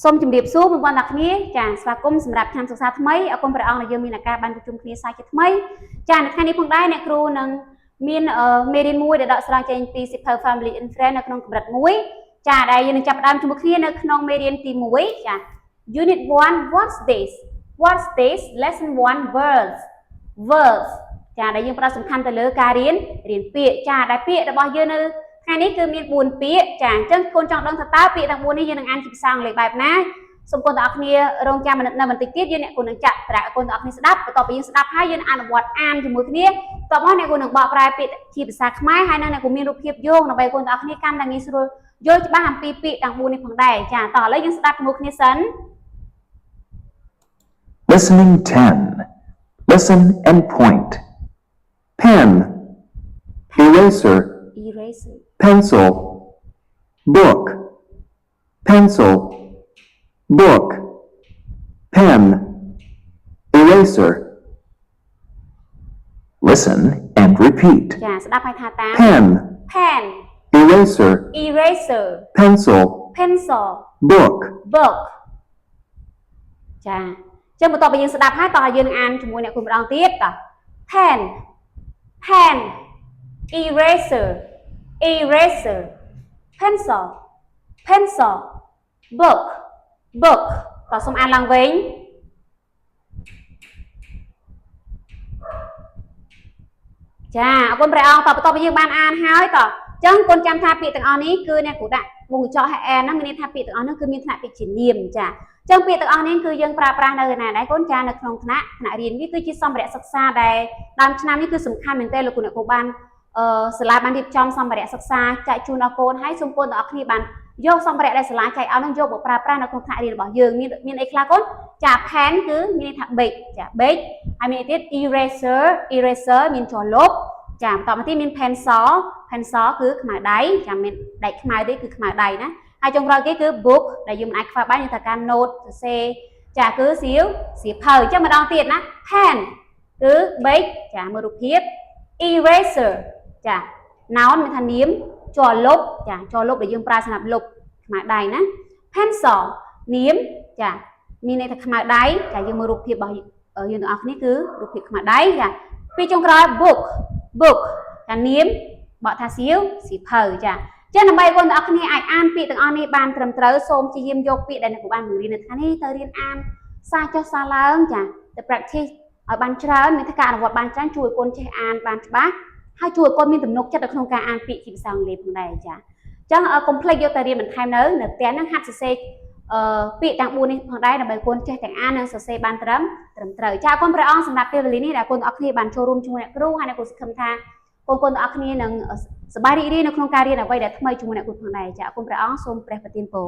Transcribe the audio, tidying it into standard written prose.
សូមជម្រាបសួរបងប្អូនអ្នកគ្នាចាស្វាគមន៍សម្រាប់ឆ្នាំសិក្សាថ្មីអរគុណព្រះអង្គដែលយើងមានឱកាសបានជួបជុំគ្នាសាជាថ្មីចានៅថ្ងៃនេះផងដែរអ្នកគ្រូនឹងមានមេរៀនមួយដែលដកស្រង់ចេញពីសៀវភៅ Family and Friends នៅក្នុងកម្រិត1ចាដែលយើងនឹងចាប់ផ្ដើមជាមួយគ្នានៅក្នុងមេរៀនទី1ចា Unit 1 What's this Lesson 1 Words ចាដែលយើងផ្ដោតសំខាន់ទៅលើការរៀនពាក្យចាដែលពាក្យរបស់យើងនៅថ្ងៃនេះគឺមាន4ពាក្យចាអញ្ចឹងកូនចង់ដឹងថាតើពាក្យទាំង4នេះយើងនឹងអានជាភាសាអង់គ្លេសបែបណាសូមគុណទាំងអស់គ្នារងចាំនៅបន្តិចទៀតយើងអ្នកគុណនឹងចាក់ត្រាក់គុណទាំងអស់គ្នាស្ដាប់បន្ទាប់ពីយើងស្ដាប់ហើយយើងអនុវត្តអានជាមួយគ្នាបន្ទាប់មកអ្នកគុណនឹងបកប្រែពាក្យជាភាសាខ្មែរហើយនៅអ្នកគុណមានរូបភាពយោងដើម្បីគុណទាំងអស់គ្នាកាន់តែងាយស្រួលយល់ច្បាស់អំពីពាក្យទាំង4នេះផងដែរចាតោះឥឡូវយើងស្ដាប់ជាមួយគ្នាសិន Listening 10 Listen and point Pen Eraser Pencil Book Pencil Book Pen Eraser Listen and repeat ចាស្ដាប់ហើយថាតាម Pen Eraser Pencil Book ចាចឹងបន្ទាប់ពីយើងស្ដាប់ហើយតោះយើងនឹងអានជាមួយអ្នកគុំម្ដងទៀតតោះ pen eraser pencil book តោះសូមអានឡើងវិញចាអរគុណព្រះអង្គតបន្ទាប់ពីយើងបានអានហើយតោះចឹងកូនចាំថាពាក្យទាំងអស់នេះគឺអ្នកគ្រូដាក់វងកញ្ចក់ឲ្យអែនហ្នឹងមានន័យថាពាក្យទាំងអស់នោះគឺមានថ្នាក់ពាក្យជានាមចាចឹងពាក្យទាំងអស់នេះគឺយើងប្រើប្រាស់នៅណាដែរកូនចានៅក្នុងថ្នាក់រៀននេះគឺជាសម្ភារៈសិក្សាដែលដើមឆ្នាំនេះគឺសំខាន់មែនទែនលោកគ្រូអ្នកគ្រូបានសាលាបានរៀបចំសម្ភារៈសិក្សាចែកជូនដល់កូនហើយសូមកូនទាំងអស់គ្នាបានយកសម្ភារៈដែលសាលាចែកឲ្យនឹងយកមកប្រើប្រាស់នៅក្នុងថ្នាក់រៀនរបស់យើងមានអីខ្លះកូនចា pen គឺមានន័យថាប៊ិចចាប៊ិចហើយមានទៀត eraser មានជ័រលុបចាបន្តមកទៀតមាន pencil គឺខ្មៅដៃចាមានដែកខ្មៅទេគឺខ្មៅដៃណាហើយចុងក្រោយគេគឺ book ដែលយើងមិនអាចខ្វះបានយើងត្រូវការ note សរសេរចាគឺសៀវភៅអញ្ចឹងម្ដងទៀតណា pen គឺប៊ិចចាមើលរូបភាព eraser ចា noun មានថានាមជ័រលុបចាជ័រលុបដែលយើងប្រើសម្រាប់លុបខ្មៅដៃណា pencil នាមចាមានន័យថាខ្មៅដៃចាយើងមើលរូបភាពរបស់យើងទាំងអស់គ្នាគឺរូបភាពខ្មៅដៃចាពីចុងក្រោយ book ចានាមបកថាសៀវភៅចាចឹងដើម្បីបងប្អូនទាំងអស់គ្នាអាចអានពាក្យទាំងអស់នេះបានត្រឹមត្រូវសូមព្យាយាមយកពាក្យដែលអ្នកគ្រូបានបង្រៀននៅថ្ងៃនេះទៅរៀនអានសារចុះសារឡើងចាទៅ practice ឲ្យបានច្រើនមានការអនុវត្តបានច្រើនជួយកូនចេះអានបានច្បាស់ហើយជួយកូនមានទំនុកចិត្តនៅក្នុងការអានពាក្យជាភាសាអង់គ្លេសផងដែរចាចឹងកុំភ្លេចយកទៅរៀនបន្ថែមនៅផ្ទះហ្នឹងហាត់សរសេរពាក្យទាំង4នេះផងដែរដើម្បីកូនចេះទាំងអាននិងសរសេរបានត្រឹមត្រូវចាអរគុណព្រះអង្គសម្រាប់ពេលវេលានេះដែលកូនទាំងអស់គ្នាបានចូលរួមជាមួយអ្នកគ្រូហើយអ្នកគ្រូសង្ឃឹមថាកូនទាំងអស់គ្នានឹងសប្បាយរីករាយនៅក្នុងការរៀនអ្វីដែលថ្មីជាមួយអ្នកគ្រូផងដែរចាអរគុណព្រះអង្គសូមព្រះប្រទានពរ